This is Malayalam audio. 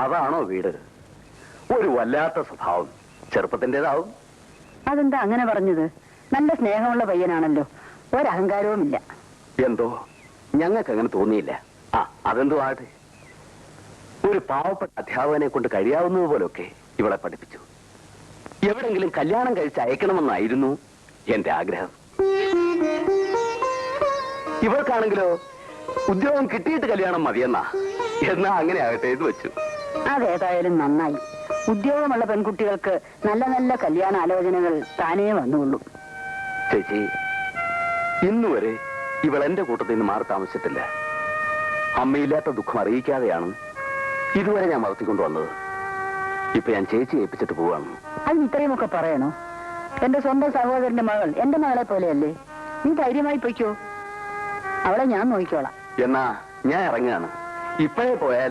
അതാണോ വീട്? ഒരു വല്ലാത്ത സ്വഭാവം, ചെറുപ്പത്തിൻ്റെതാവും. അതെന്താ അങ്ങനെ പറഞ്ഞത്? നല്ല സ്നേഹമുള്ള പയ്യനാണല്ലോ, ഒരഹങ്കാരവുമില്ല. എന്തോ ഞങ്ങൾക്ക് അങ്ങനെ തോന്നിയില്ല. അതെന്തോ ആട്ടെ, ഒരു പാവപ്പെട്ട അധ്യാപകനെ കൊണ്ട് കഴിയാവുന്നത് പോലൊക്കെ ഇവളെ പഠിപ്പിച്ചു. എവിടെങ്കിലും കല്യാണം കഴിച്ച് അയക്കണമെന്നായിരുന്നു എന്റെ ആഗ്രഹം. ഇവൾക്കാണെങ്കിലോ ഉദ്യോഗം കിട്ടിയിട്ട് കല്യാണം മതിയെന്നാ. എന്നാ അങ്ങനെ ആകട്ടെ എന്ന് വെച്ചു. അതേതായാലും നന്നായി. ഉദ്യോഗമുള്ള പെൺകുട്ടികൾക്ക് നല്ല നല്ല കല്യാണ ആലോചനകൾ താനേ വന്നുള്ളൂ. ചേച്ചി, ഇന്നുവരെ ഇവൾ എന്റെ കൂട്ടത്തിൽ നിന്ന് മാറി താമസിച്ചിട്ടില്ല. അമ്മയില്ലാത്ത ദുഃഖം അറിയിക്കാതെയാണ് ഇതുവരെ ഞാൻ വളർത്തിക്കൊണ്ടുവന്നത്. ഇപ്പൊ ഞാൻ ചേച്ചി ഏൽപ്പിച്ചിട്ട് പോവാണ്. അതിന് ഇത്രയുമൊക്കെ പറയണോ? എന്റെ സ്വന്തം സഹോദരന്റെ മകൾ എന്റെ മകളെ പോലെയല്ലേ? നീ ധൈര്യമായി പൊയ്ക്കോ, അവളെ ഞാൻ നോക്കിക്കോളാം. എന്നാ ഞാൻ ഇറങ്ങുകയാണ്. ഇപ്പോഴേ പോയാൽ